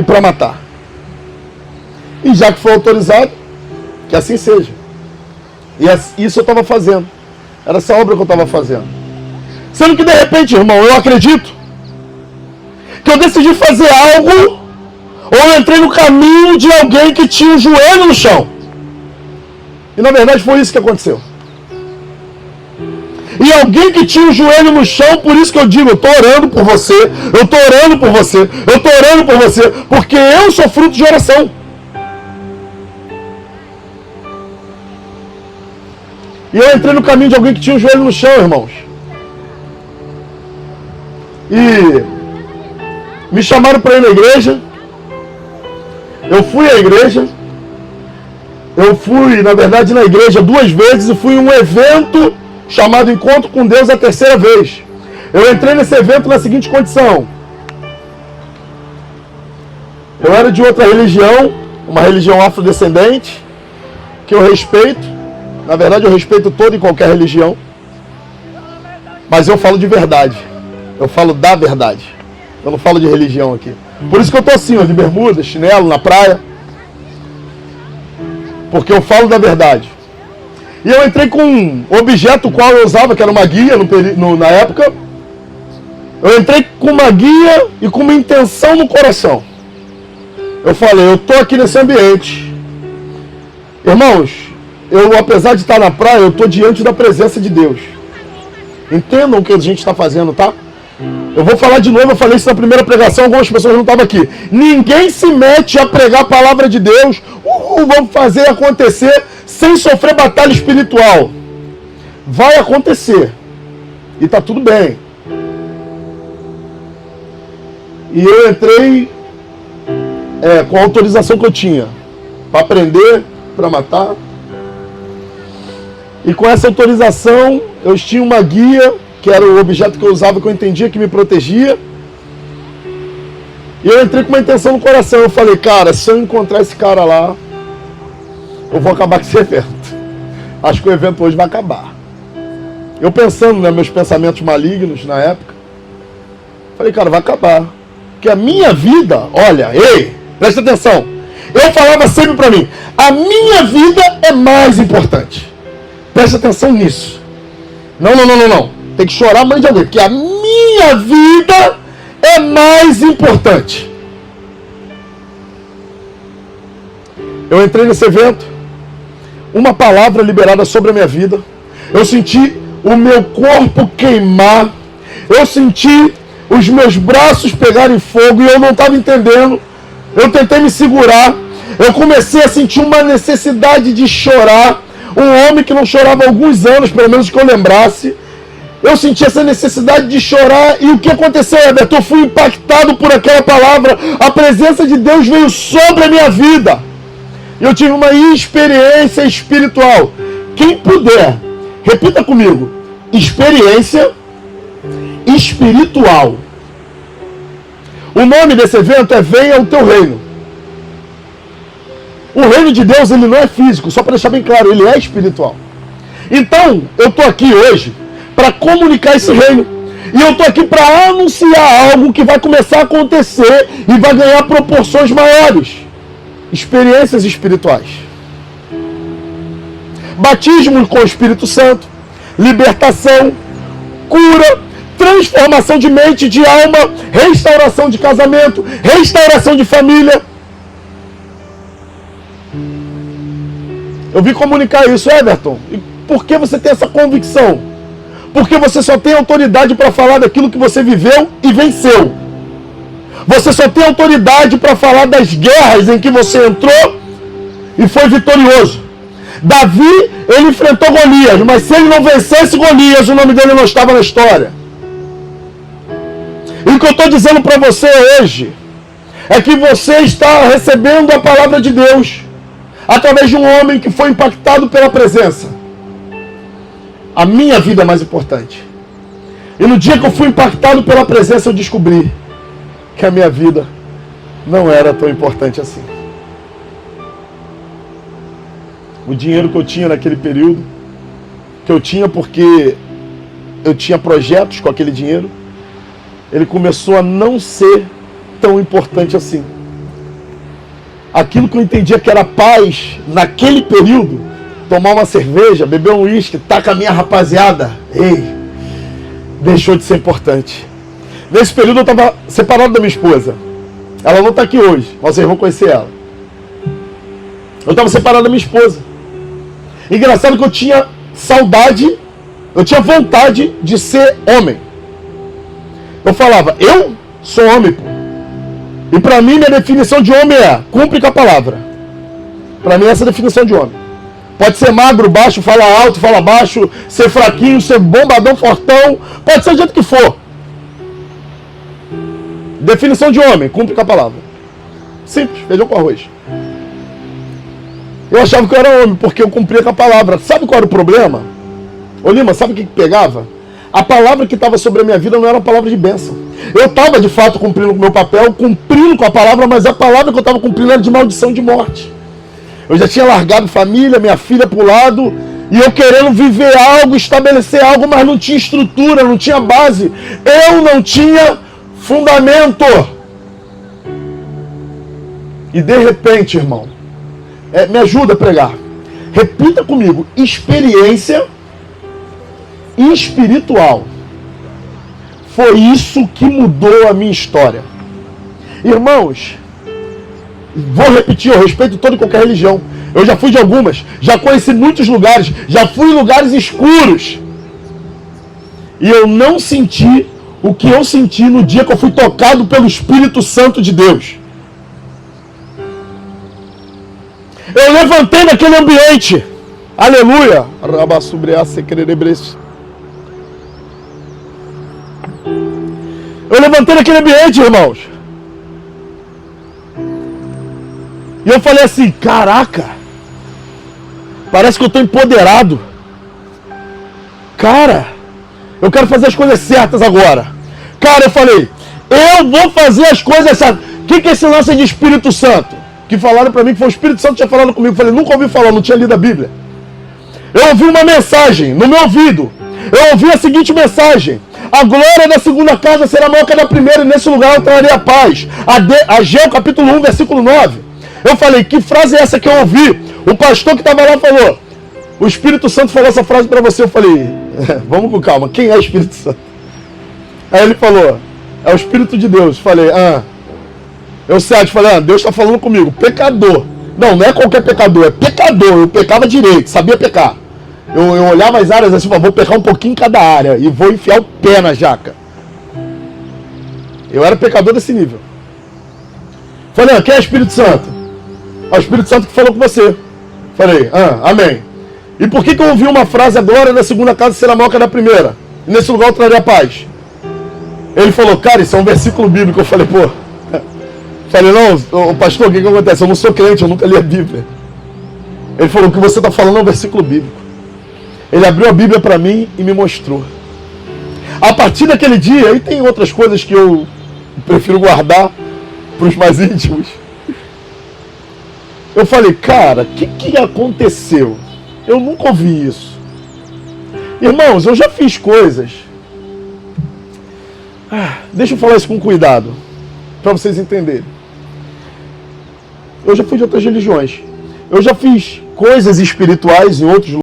e para matar. E já que foi autorizado, que assim seja. E isso eu estava fazendo. Era essa obra que eu estava fazendo. Sendo que de repente, irmão, eu acredito que eu decidi fazer algo, ou eu entrei no caminho de alguém que tinha o joelho no chão. E na verdade foi isso que aconteceu. E alguém que tinha o joelho no chão, por isso que eu digo, eu estou orando por você, eu estou orando por você, eu estou orando por você, porque eu sou fruto de oração. E eu entrei no caminho de alguém que tinha o joelho no chão, irmãos. E me chamaram para ir na igreja. Eu fui à igreja. Eu fui, na verdade, na igreja 2 vezes e fui em um evento chamado Encontro com Deus a 3ª vez. Eu entrei nesse evento na seguinte condição. Eu era de outra religião, uma religião afrodescendente, que eu respeito. Na verdade, eu respeito toda e qualquer religião. Mas eu falo de verdade. Eu falo da verdade. Eu não falo de religião aqui. Por isso que eu tô assim, ó, de bermuda, chinelo, na praia. Porque eu falo da verdade. E eu entrei com um objeto qual eu usava, que era uma guia na época. Eu entrei com uma guia e com uma intenção no coração. Eu falei, eu tô aqui nesse ambiente. Irmãos, eu, apesar de estar na praia, eu estou diante da presença de Deus. Entendam o que a gente está fazendo, tá? Eu vou falar de novo, eu falei isso na primeira pregação, algumas pessoas não estavam aqui. Ninguém se mete a pregar a palavra de Deus, vamos fazer acontecer, sem sofrer batalha espiritual. Vai acontecer. E tá tudo bem. E eu entrei com a autorização que eu tinha. Para prender, para matar. E com essa autorização, eu tinha uma guia, que era o objeto que eu usava, que eu entendia que me protegia. E eu entrei com uma intenção no coração. Eu falei, cara, se eu encontrar esse cara lá, eu vou acabar com esse evento. Acho que o evento hoje vai acabar. Eu pensando, né, meus pensamentos malignos na época, falei, cara, vai acabar. Porque a minha vida, olha, ei, presta atenção. Eu falava sempre pra mim, a minha vida é mais importante. Presta atenção nisso. Não. Tem que chorar a mãe de alguém, porque a minha vida é mais importante. Eu entrei nesse evento, uma palavra liberada sobre a minha vida. Eu senti o meu corpo queimar. Eu senti os meus braços pegarem fogo e eu não estava entendendo. Eu tentei me segurar. Eu comecei a sentir uma necessidade de chorar. Um homem que não chorava há alguns anos, pelo menos que eu lembrasse. Eu senti essa necessidade de chorar. E o que aconteceu, Everton? Eu fui impactado por aquela palavra. A presença de Deus veio sobre a minha vida. Eu tive uma experiência espiritual. Quem puder, repita comigo. Experiência espiritual. O nome desse evento é Venha o Teu Reino. O reino de Deus, ele não é físico, só para deixar bem claro, ele é espiritual. Então, eu estou aqui hoje para comunicar esse reino. E eu estou aqui para anunciar algo que vai começar a acontecer e vai ganhar proporções maiores. Experiências espirituais. Batismo com o Espírito Santo, libertação, cura, transformação de mente, de alma, restauração de casamento, restauração de família. Eu vim comunicar isso, Everton. E por que você tem essa convicção? Porque você só tem autoridade para falar daquilo que você viveu e venceu. Você só tem autoridade para falar das guerras em que você entrou e foi vitorioso. Davi, ele enfrentou Golias, mas se ele não vencesse Golias, o nome dele não estava na história. E o que eu estou dizendo para você hoje é que você está recebendo a palavra de Deus através de um homem que foi impactado pela presença. A minha vida é mais importante. E no dia que eu fui impactado pela presença, eu descobri que a minha vida não era tão importante assim. O dinheiro que eu tinha naquele período, que eu tinha porque eu tinha projetos com aquele dinheiro, ele começou a não ser tão importante assim. aquilo que eu entendia que era paz naquele período, tomar uma cerveja, beber um uísque, tá com a minha rapaziada, ei, deixou de ser importante. Nesse período eu estava separado da minha esposa. Ela não está aqui hoje, mas vocês vão conhecer ela. Eu estava separado da minha esposa. Engraçado que eu tinha saudade, eu tinha vontade de ser homem. Eu falava, eu sou homem, pô. E pra mim, minha definição de homem é, cumpre com a palavra. Pra mim, essa é a definição de homem. Pode ser magro, baixo, fala alto, fala baixo, ser fraquinho, ser bombadão, fortão, pode ser do jeito que for. Definição de homem, cumpre com a palavra. Simples, feijão com arroz. Eu achava que eu era homem, porque eu cumpria com a palavra. Sabe qual era o problema? Ô Lima, sabe o que pegava? A palavra que estava sobre a minha vida não era uma palavra de bênção. Eu estava de fato cumprindo com o meu papel, cumprindo com a palavra, mas a palavra que eu estava cumprindo era de maldição, de morte. Eu já tinha largado família, minha filha pro lado, e eu querendo viver algo, estabelecer algo, mas não tinha estrutura, não tinha base. Eu não tinha fundamento. E de repente, irmão, me ajuda a pregar. Repita comigo, experiência espiritual. Foi isso que mudou a minha história. Irmãos, vou repetir, eu respeito toda e qualquer religião. Eu já fui de algumas, já conheci muitos lugares, já fui em lugares escuros. E eu não senti o que eu senti no dia que eu fui tocado pelo Espírito Santo de Deus. Eu levantei naquele ambiente. Aleluia. Eu levantei naquele ambiente, irmãos. E eu falei assim, caraca, parece que eu estou empoderado. Cara, eu quero fazer as coisas certas agora. Cara, eu falei, eu vou fazer as coisas certas. O que é esse lance de Espírito Santo? Que falaram para mim que foi o Espírito Santo que tinha falado comigo. Eu falei, nunca ouvi falar, não tinha lido a Bíblia. Eu ouvi uma mensagem no meu ouvido. Eu ouvi a seguinte mensagem. A glória da segunda casa será maior que a da primeira, e nesse lugar eu trarei a paz. Ageu, capítulo 1, versículo 9. Eu falei, que frase é essa que eu ouvi? O pastor que estava lá falou, o Espírito Santo falou essa frase para você. Eu falei, vamos com calma, quem é o Espírito Santo? Aí ele falou, é o Espírito de Deus. Eu falei, eu falei, Deus está falando comigo, pecador. Não, não é qualquer pecador, é pecador. Eu pecava direito, sabia pecar. Eu olhava as áreas assim, vou pecar um pouquinho em cada área e vou enfiar o pé na jaca. Eu era pecador desse nível. Falei, quem é o Espírito Santo? É o Espírito Santo que falou com você. Falei, amém. E por que eu ouvi uma frase, a glória da segunda casa será maior que a da primeira? E nesse lugar eu trarei a paz. Ele falou, cara, isso é um versículo bíblico. Eu falei, pô. Falei, não, pastor, o que acontece? Eu não sou crente, eu nunca li a Bíblia. Ele falou, o que você está falando é um versículo bíblico. Ele abriu a Bíblia para mim e me mostrou. A partir daquele dia, e tem outras coisas que eu prefiro guardar para os mais íntimos. Eu falei, cara, o que aconteceu? Eu nunca ouvi isso. Irmãos, eu já fiz coisas. Deixa eu falar isso com cuidado, para vocês entenderem. Eu já fui de outras religiões. Eu já fiz coisas espirituais em outros lugares.